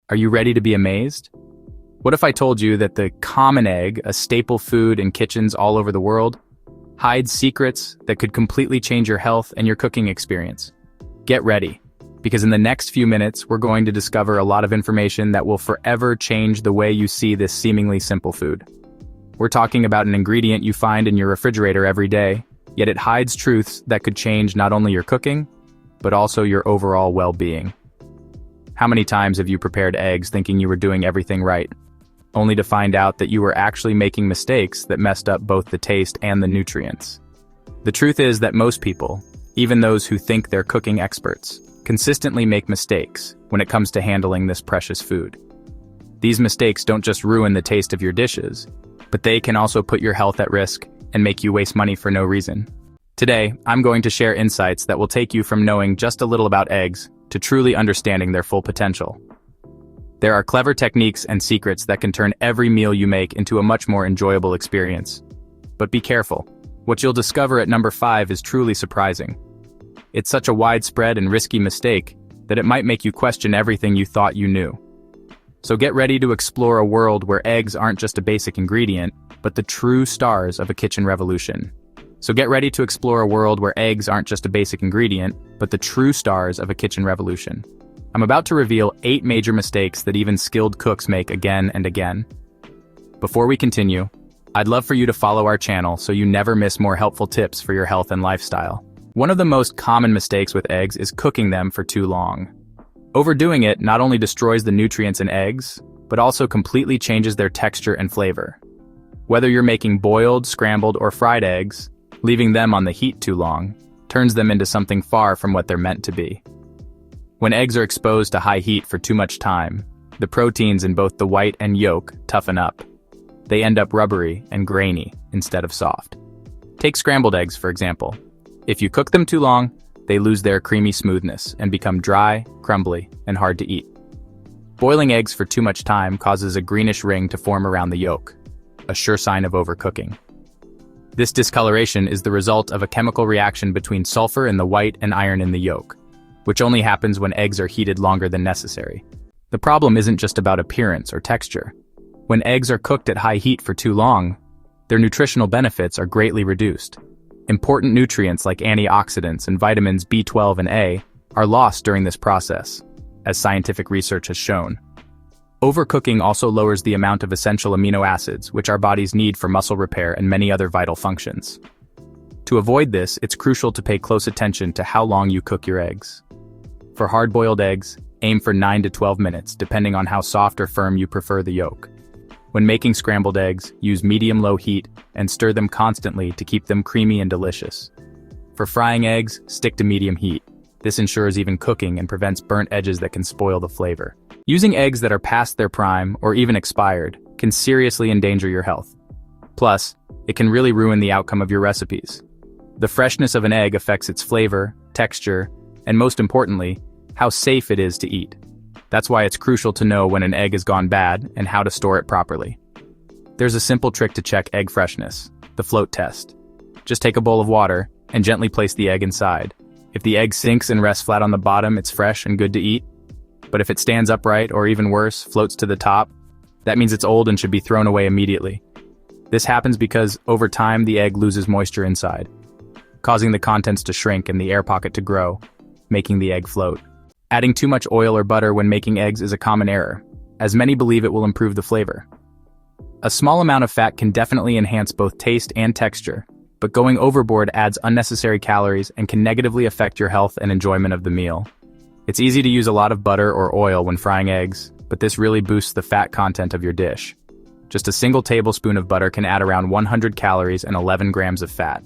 Are you ready to be amazed? What if I told you that the common egg, a staple food in kitchens all over the world, hides secrets that could completely change your health and your cooking experience? Get ready, because in the next few minutes, we're going to discover a lot of information that will forever change the way you see this seemingly simple food. We're talking about an ingredient you find in your refrigerator every day, yet it hides truths that could change not only your cooking, but also your overall well-being. How many times have you prepared eggs thinking you were doing everything right, only to find out that you were actually making mistakes that messed up both the taste and the nutrients? The truth is that most people, even those who think they're cooking experts, consistently make mistakes when it comes to handling this precious food. These mistakes don't just ruin the taste of your dishes, but they can also put your health at risk and make you waste money for no reason. Today, I'm going to share insights that will take you from knowing just a little about eggs to truly understanding their full potential. There are clever techniques and secrets that can turn every meal you make into a much more enjoyable experience. But be careful. What you'll discover at number 5 is truly surprising. It's such a widespread and risky mistake that it might make you question everything you thought you knew. So get ready to explore a world where eggs aren't just a basic ingredient, but the true stars of a kitchen revolution. I'm about to reveal 8 major mistakes that even skilled cooks make again and again. Before we continue, I'd love for you to follow our channel so you never miss more helpful tips for your health and lifestyle. One of the most common mistakes with eggs is cooking them for too long. Overdoing it not only destroys the nutrients in eggs, but also completely changes their texture and flavor. Whether you're making boiled, scrambled, or fried eggs, leaving them on the heat too long turns them into something far from what they're meant to be. When eggs are exposed to high heat for too much time, the proteins in both the white and yolk toughen up. They end up rubbery and grainy instead of soft. Take scrambled eggs, for example. If you cook them too long, they lose their creamy smoothness and become dry, crumbly, and hard to eat. Boiling eggs for too much time causes a greenish ring to form around the yolk, a sure sign of overcooking. This discoloration is the result of a chemical reaction between sulfur in the white and iron in the yolk, which only happens when eggs are heated longer than necessary. The problem isn't just about appearance or texture. When eggs are cooked at high heat for too long, their nutritional benefits are greatly reduced. Important nutrients like antioxidants and vitamins B12 and A are lost during this process, as scientific research has shown. Overcooking also lowers the amount of essential amino acids which our bodies need for muscle repair and many other vital functions. To avoid this, it's crucial to pay close attention to how long you cook your eggs. For hard-boiled eggs, aim for 9 to 12 minutes, depending on how soft or firm you prefer the yolk. When making scrambled eggs, use medium-low heat and stir them constantly to keep them creamy and delicious. For frying eggs, stick to medium heat. This ensures even cooking and prevents burnt edges that can spoil the flavor. Using eggs that are past their prime or even expired can seriously endanger your health. Plus, it can really ruin the outcome of your recipes. The freshness of an egg affects its flavor, texture, and most importantly, how safe it is to eat. That's why it's crucial to know when an egg has gone bad and how to store it properly. There's a simple trick to check egg freshness, the float test. Just take a bowl of water and gently place the egg inside. If the egg sinks and rests flat on the bottom, it's fresh and good to eat. But if it stands upright, or even worse, floats to the top, that means it's old and should be thrown away immediately. This happens because, over time, the egg loses moisture inside, causing the contents to shrink and the air pocket to grow, making the egg float. Adding too much oil or butter when making eggs is a common error, as many believe it will improve the flavor. A small amount of fat can definitely enhance both taste and texture, but going overboard adds unnecessary calories and can negatively affect your health and enjoyment of the meal. It's easy to use a lot of butter or oil when frying eggs, but this really boosts the fat content of your dish. Just a single tablespoon of butter can add around 100 calories and 11 grams of fat.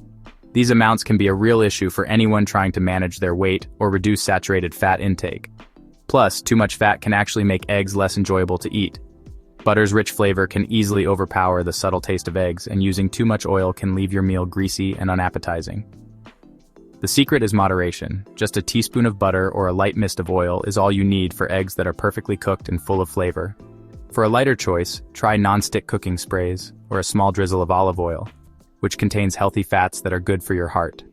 These amounts can be a real issue for anyone trying to manage their weight or reduce saturated fat intake. Plus, too much fat can actually make eggs less enjoyable to eat. Butter's rich flavor can easily overpower the subtle taste of eggs, and using too much oil can leave your meal greasy and unappetizing. The secret is moderation. Just a teaspoon of butter or a light mist of oil is all you need for eggs that are perfectly cooked and full of flavor. For a lighter choice, try non-stick cooking sprays or a small drizzle of olive oil, which contains healthy fats that are good for your heart.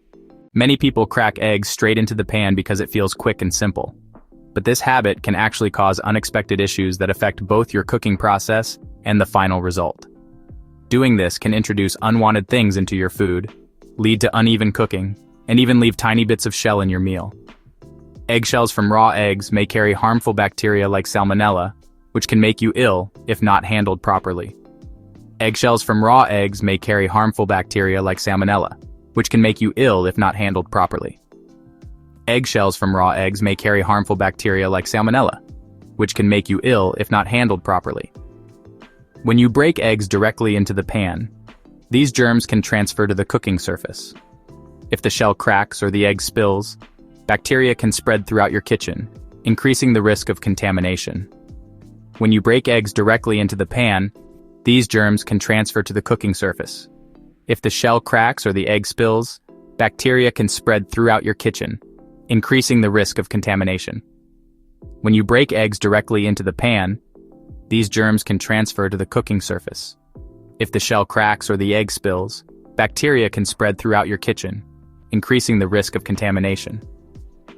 Many people crack eggs straight into the pan because it feels quick and simple. but this habit can actually cause unexpected issues that affect both your cooking process and the final result. Doing this can introduce unwanted things into your food, lead to uneven cooking, and even leave tiny bits of shell in your meal. Eggshells from raw eggs may carry harmful bacteria like salmonella, which can make you ill if not handled properly. Eggshells from raw eggs may carry harmful bacteria like salmonella, which can make you ill if not handled properly. Eggshells from raw eggs may carry harmful bacteria like salmonella, which can make you ill if not handled properly. When you break eggs directly into the pan, these germs can transfer to the cooking surface. If the shell cracks or the egg spills, bacteria can spread throughout your kitchen, increasing the risk of contamination. When you break eggs directly into the pan, these germs can transfer to the cooking surface. If the shell cracks or the egg spills, bacteria can spread throughout your kitchen, increasing the risk of contamination. When you break eggs directly into the pan, these germs can transfer to the cooking surface. If the shell cracks or the egg spills, bacteria can spread throughout your kitchen, increasing the risk of contamination.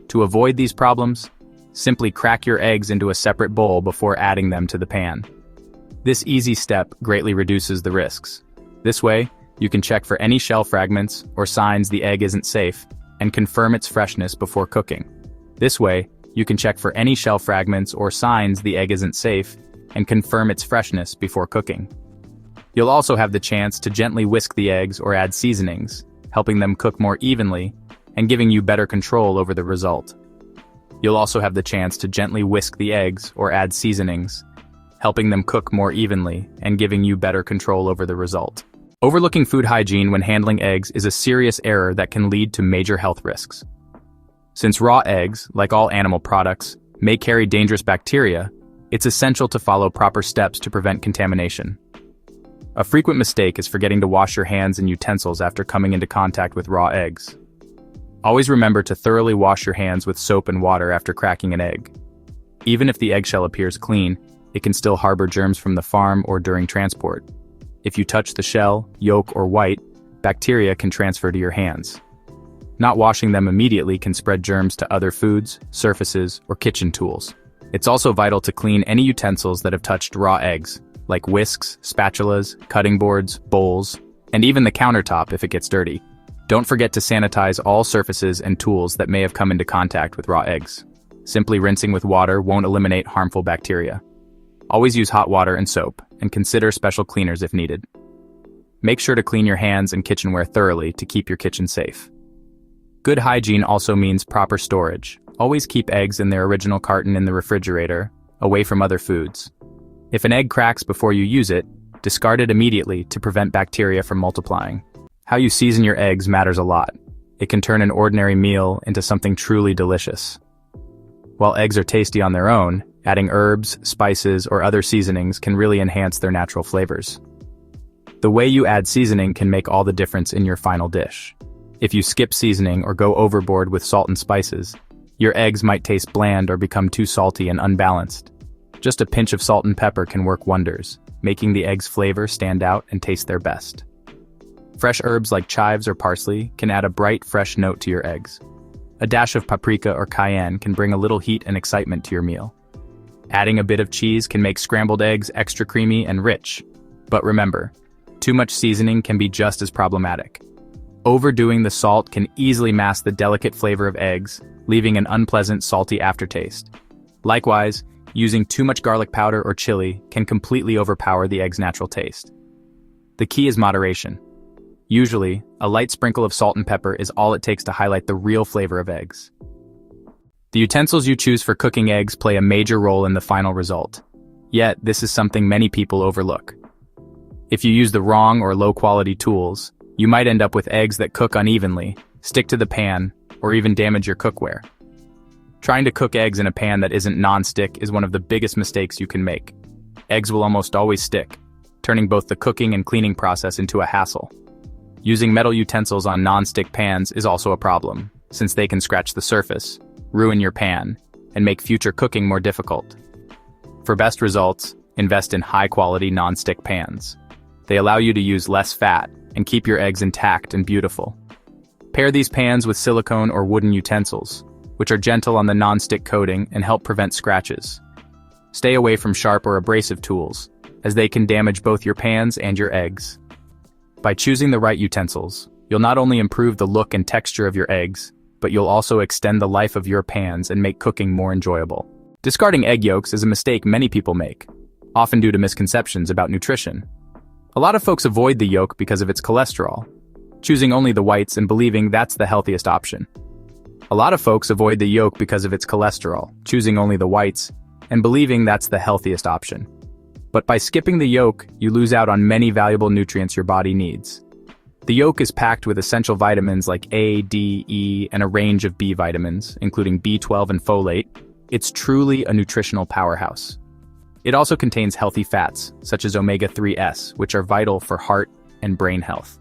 To avoid these problems, simply crack your eggs into a separate bowl before adding them to the pan. This easy step greatly reduces the risks. This way, you can check for any shell fragments or signs the egg isn't safe and confirm its freshness before cooking. This way, you can check for any shell fragments or signs the egg isn't safe and confirm its freshness before cooking. You'll also have the chance to gently whisk the eggs or add seasonings, helping them cook more evenly and giving you better control over the result. You'll also have the chance to gently whisk the eggs or add seasonings, helping them cook more evenly and giving you better control over the result. Overlooking food hygiene when handling eggs is a serious error that can lead to major health risks. Since raw eggs, like all animal products, may carry dangerous bacteria, it's essential to follow proper steps to prevent contamination. A frequent mistake is forgetting to wash your hands and utensils after coming into contact with raw eggs. Always remember to thoroughly wash your hands with soap and water after cracking an egg. Even if the eggshell appears clean, it can still harbor germs from the farm or during transport. If you touch the shell, yolk, or white, bacteria can transfer to your hands. Not washing them immediately can spread germs to other foods, surfaces, or kitchen tools. It's also vital to clean any utensils that have touched raw eggs, like whisks, spatulas, cutting boards, bowls, and even the countertop if it gets dirty. Don't forget to sanitize all surfaces and tools that may have come into contact with raw eggs. Simply rinsing with water won't eliminate harmful bacteria. Always use hot water and soap, and consider special cleaners if needed. Make sure to clean your hands and kitchenware thoroughly to keep your kitchen safe. Good hygiene also means proper storage. Always keep eggs in their original carton in the refrigerator, away from other foods. If an egg cracks before you use it, discard it immediately to prevent bacteria from multiplying. How you season your eggs matters a lot. It can turn an ordinary meal into something truly delicious. While eggs are tasty on their own, adding herbs, spices, or other seasonings can really enhance their natural flavors. The way you add seasoning can make all the difference in your final dish. If you skip seasoning or go overboard with salt and spices, your eggs might taste bland or become too salty and unbalanced. Just a pinch of salt and pepper can work wonders, making the egg's flavor stand out and taste their best. Fresh herbs like chives or parsley can add a bright, fresh note to your eggs. A dash of paprika or cayenne can bring a little heat and excitement to your meal. Adding a bit of cheese can make scrambled eggs extra creamy and rich. But remember, too much seasoning can be just as problematic. Overdoing the salt can easily mask the delicate flavor of eggs, leaving an unpleasant salty aftertaste. Likewise, using too much garlic powder or chili can completely overpower the egg's natural taste. The key is moderation. Usually, a light sprinkle of salt and pepper is all it takes to highlight the real flavor of eggs. The utensils you choose for cooking eggs play a major role in the final result. Yet, this is something many people overlook. If you use the wrong or low-quality tools, you might end up with eggs that cook unevenly, stick to the pan, or even damage your cookware. Trying to cook eggs in a pan that isn't non-stick is one of the biggest mistakes you can make. Eggs will almost always stick, turning both the cooking and cleaning process into a hassle. Using metal utensils on non-stick pans is also a problem, since they can scratch the surface, ruin your pan, and make future cooking more difficult. For best results, invest in high-quality non-stick pans. They allow you to use less fat and keep your eggs intact and beautiful. Pair these pans with silicone or wooden utensils, which are gentle on the non-stick coating and help prevent scratches. Stay away from sharp or abrasive tools, as they can damage both your pans and your eggs. By choosing the right utensils, you'll not only improve the look and texture of your eggs, but you'll also extend the life of your pans and make cooking more enjoyable. Discarding egg yolks is a mistake many people make, often due to misconceptions about nutrition. A lot of folks avoid the yolk because of its cholesterol, choosing only the whites and believing that's the healthiest option. A lot of folks avoid the yolk because of its cholesterol, choosing only the whites, and believing that's the healthiest option. But by skipping the yolk, you lose out on many valuable nutrients your body needs. The yolk is packed with essential vitamins like A, D, E, and a range of B vitamins, including B12 and folate. It's truly a nutritional powerhouse. It also contains healthy fats, such as omega-3s, which are vital for heart and brain health.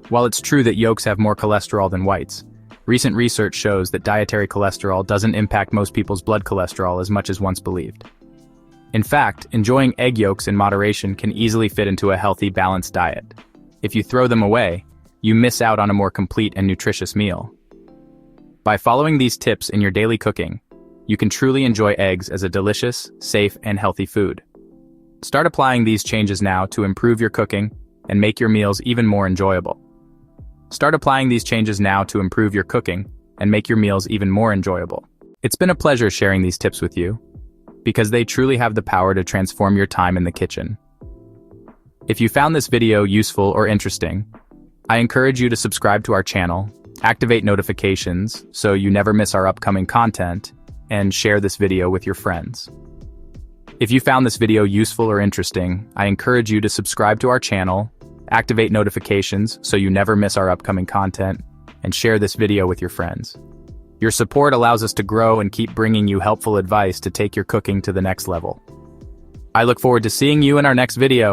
While it's true that yolks have more cholesterol than whites, recent research shows that dietary cholesterol doesn't impact most people's blood cholesterol as much as once believed. In fact, enjoying egg yolks in moderation can easily fit into a healthy, balanced diet. If you throw them away, you miss out on a more complete and nutritious meal. By following these tips in your daily cooking, you can truly enjoy eggs as a delicious, safe, and healthy food. Start applying these changes now to improve your cooking and make your meals even more enjoyable. Start applying these changes now to improve your cooking and make your meals even more enjoyable. It's been a pleasure sharing these tips with you, because they truly have the power to transform your time in the kitchen. If you found this video useful or interesting, I encourage you to subscribe to our channel, activate notifications so you never miss our upcoming content, and share this video with your friends. If you found this video useful or interesting, I encourage you to subscribe to our channel, activate notifications so you never miss our upcoming content, and share this video with your friends. Your support allows us to grow and keep bringing you helpful advice to take your cooking to the next level. I look forward to seeing you in our next video.